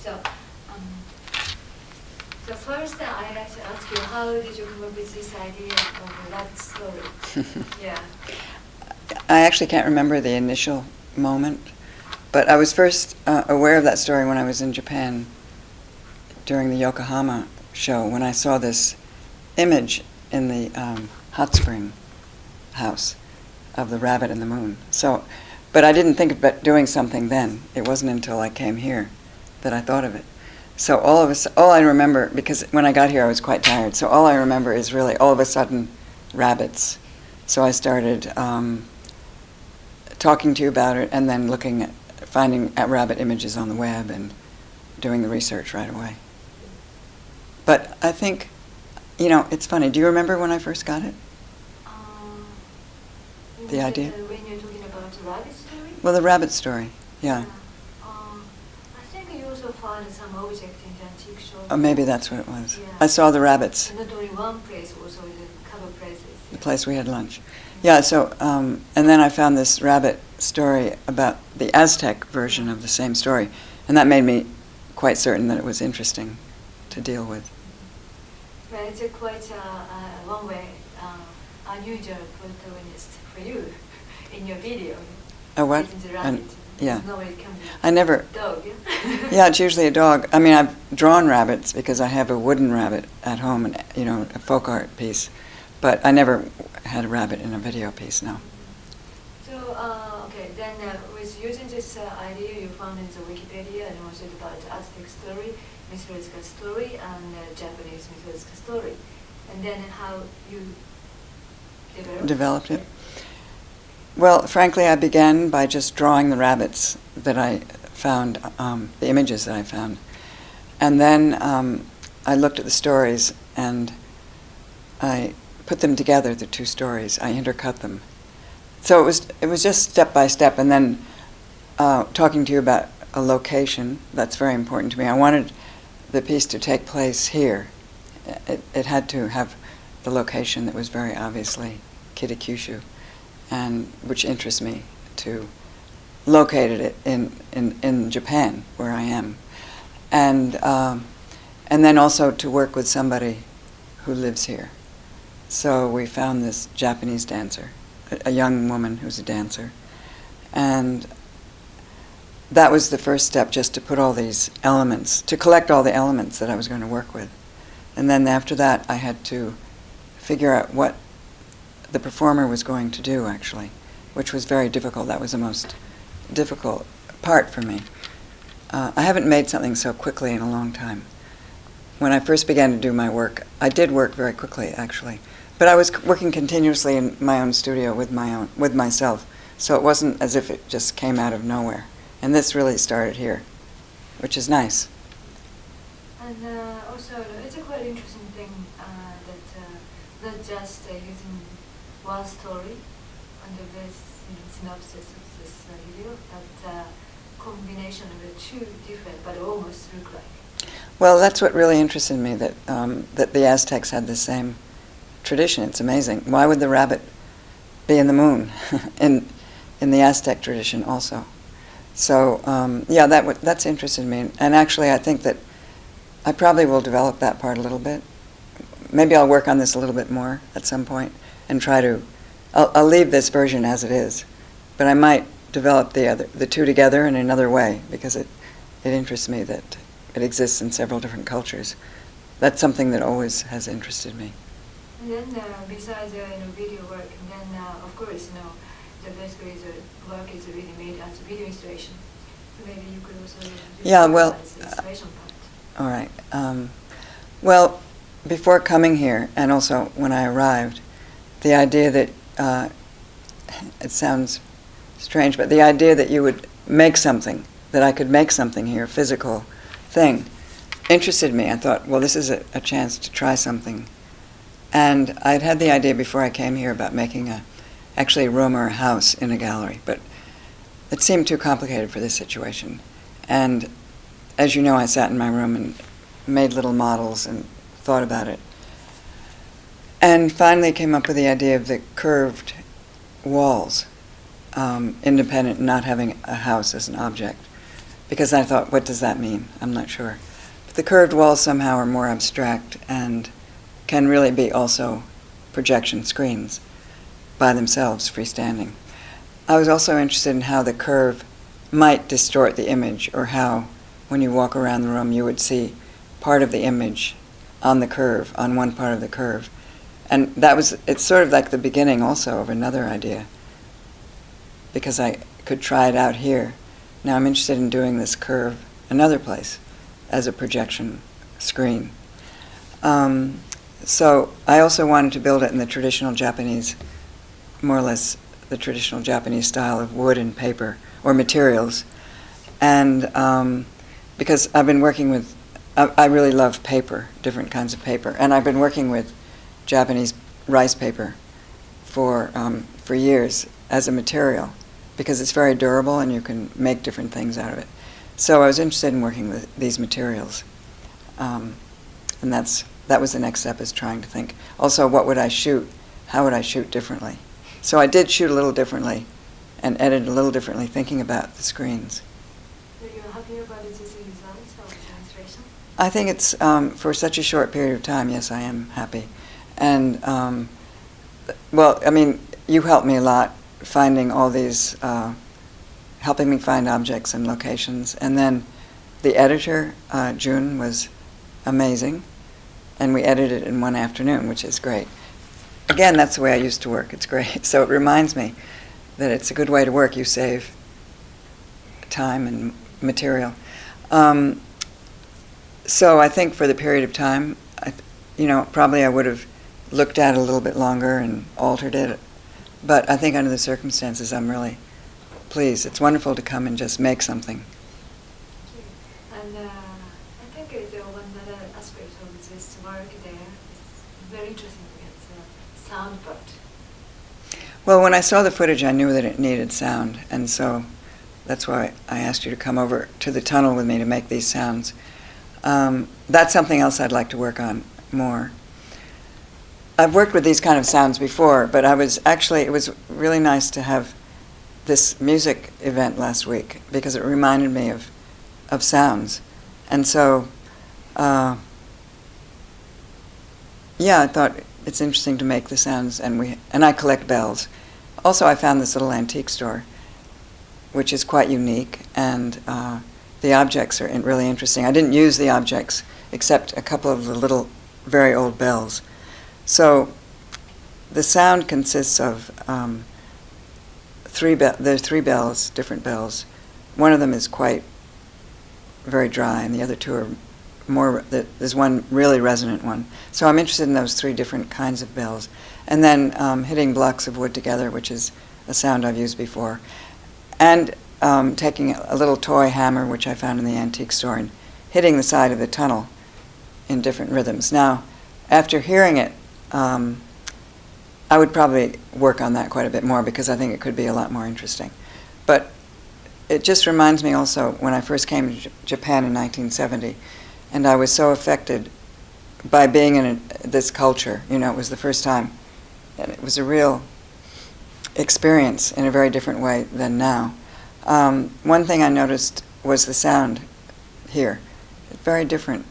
So, so first I'd like to ask you, how did you come up with this idea of the rabbit story? Yeah. I actually can't remember the initial moment, but I was first aware of that story when I was in Japan during the Yokohama show, when I saw this image in the hot spring house of the rabbit and the moon. So, but I didn't think about doing something then. It wasn't until I came here that I thought of it. So all I remember, because when I got here I was quite tired, so all I remember is really all of a sudden rabbits. So I started talking to you about it, and then finding rabbit images on the web and doing the research right away. But I think, it's funny. Do you remember when I first got it? The idea? When you're talking about the rabbit story? Well, the rabbit story, yeah. I think you also found some object in the antique shop. Oh, maybe that's what it was. Yeah. I saw the rabbits. And not only one place, also in the couple places. The place we had lunch. Yeah, so, and then I found this rabbit story about the Aztec version of the same story, and that made me quite certain that it was interesting to deal with. Well, it's quite one way unusual protagonist for you in your video. A what? It's the rabbit. Yeah. Nobody can be I never. Dog. Yeah, it's usually a dog. I mean, I've drawn rabbits because I have a wooden rabbit at home, and a folk art piece, but I never had a rabbit in a video piece. No. So okay, then with using this idea you found in the Wikipedia, and also about Aztec story, mythological story, and Japanese mythological story, and then how you developed it. Well, frankly, I began by just drawing the rabbits that I found, the images that I found. And then I looked at the stories and I put them together, the two stories. I intercut them. So it was just step by step, and then talking to you about a location, that's very important to me. I wanted the piece to take place here. It had to have the location that was very obviously Kitakyushu, and which interests me to locate it in Japan, where I am, and then also to work with somebody who lives here. So we found this Japanese dancer, a young woman who's a dancer, and that was the first step, just to put all these elements, to collect all the elements that I was going to work with. And then after that, I had to figure out what the performer was going to do, actually, which was very difficult. That was the most difficult part for me. I haven't made something so quickly in a long time. When I first began to do my work, I did work very quickly, actually. But I was working continuously in my own studio with myself, so it wasn't as if it just came out of nowhere. And this really started here, which is nice. And also, it's a quite interesting thing that not just using one story under this synopsis of this video, but combination of the two different, but almost look like. Well, that's what really interested me, that the Aztecs had the same tradition. It's amazing. Why would the rabbit be in the moon in the Aztec tradition also? So yeah, that's interested me. And actually, I think that I probably will develop that part a little bit. Maybe I'll work on this a little bit more at some point and try to. I'll leave this version as it is, but I might develop the two together in another way, because it interests me that it exists in several different cultures. That's something that always has interested me. And then besides video work, and then of course the basically the work is really made as a video installation. So maybe you could also do the installation part. All right. Well, before coming here, and also when I arrived, the idea that it sounds strange, but the idea that you would make something, that I could make something here, physical thing, interested me. I thought, well, this is a chance to try something. And I'd had the idea before I came here about making actually a room or a house in a gallery, but it seemed too complicated for this situation. And as you know, I sat in my room and made little models and thought about it. And finally came up with the idea of the curved walls, independent, not having a house as an object. because I thought, what does that mean? I'm not sure. But the curved walls somehow are more abstract and can really be also projection screens by themselves, freestanding. I was also interested in how the curve might distort the image, or how, when you walk around the room, you would see part of the image on the curve, on one part of the curve. And it's sort of like the beginning also of another idea, because I could try it out here. Now I'm interested in doing this curve another place as a projection screen. So I also wanted to build it in the traditional Japanese, more or less the traditional Japanese style of wood and paper, or materials. And because I've been working with, I really love paper, different kinds of paper, and I've been working with Japanese rice paper for years as a material, because it's very durable and you can make different things out of it. So I was interested in working with these materials. And that was the next step, is trying to think, also, what would I shoot? How would I shoot differently? So I did shoot a little differently and edit a little differently, thinking about the screens. Are you happy about this results of translation? I think it's, for such a short period of time, yes, I am happy. And, well, I mean, you helped me a lot finding all these, helping me find objects and locations. And then the editor, June, was amazing. And we edited it in one afternoon, which is great. Again, that's the way I used to work. It's great. So it reminds me that it's a good way to work. You save time and material. So I think for the period of time, probably I would have looked at it a little bit longer and altered it. But I think under the circumstances, I'm really pleased. It's wonderful to come and just make something. And I think one other aspect of this work there is very interesting. It's sound part. Well, when I saw the footage, I knew that it needed sound, and so that's why I asked you to come over to the tunnel with me to make these sounds. That's something else I'd like to work on more. I've worked with these kind of sounds before, but it was really nice to have this music event last week, because it reminded me of sounds. And so, yeah, I thought it's interesting to make the sounds, and I collect bells. Also, I found this little antique store, which is quite unique, and the objects are really interesting. I didn't use the objects except a couple of the little, very old bells. So the sound consists of there's three bells, different bells. One of them is quite very dry, and the other two are more, there's one really resonant one. So I'm interested in those three different kinds of bells. And then hitting blocks of wood together, which is a sound I've used before. And taking a little toy hammer, which I found in the antique store, and hitting the side of the tunnel in different rhythms. Now, after hearing it, I would probably work on that quite a bit more, because I think it could be a lot more interesting. But it just reminds me also, when I first came to Japan in 1970, and I was so affected by being in this culture. It was the first time, and it was a real experience in a very different way than now. One thing I noticed was the sound here. It's very different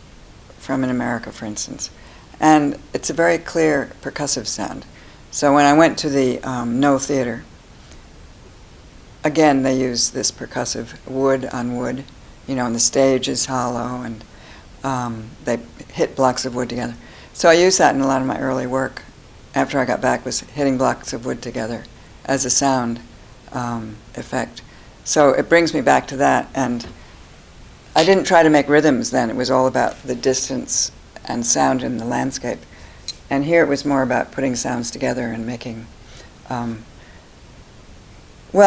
from in America, for instance. And it's a very clear percussive sound. So when I went to the No Theater, again, they use this percussive wood on wood, and the stage is hollow, and they hit blocks of wood together. So I used that in a lot of my early work after I got back, was hitting blocks of wood together as a sound effect. So it brings me back to that, and I didn't try to make rhythms then. It was all about the distance and sound in the landscape. And here it was more about putting sounds together and making, well,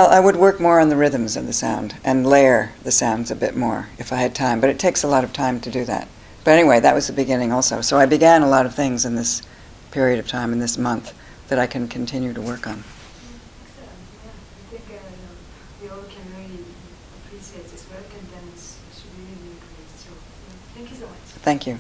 I would work more on the rhythms of the sound and layer the sounds a bit more if I had time, but it takes a lot of time to do that. But anyway, that was the beginning also. So I began a lot of things in this period of time, in this month, that I can continue to work on. Excellent, yeah. I think we all can really appreciate this work, and then it should be really great. So thank you so much. Thank you.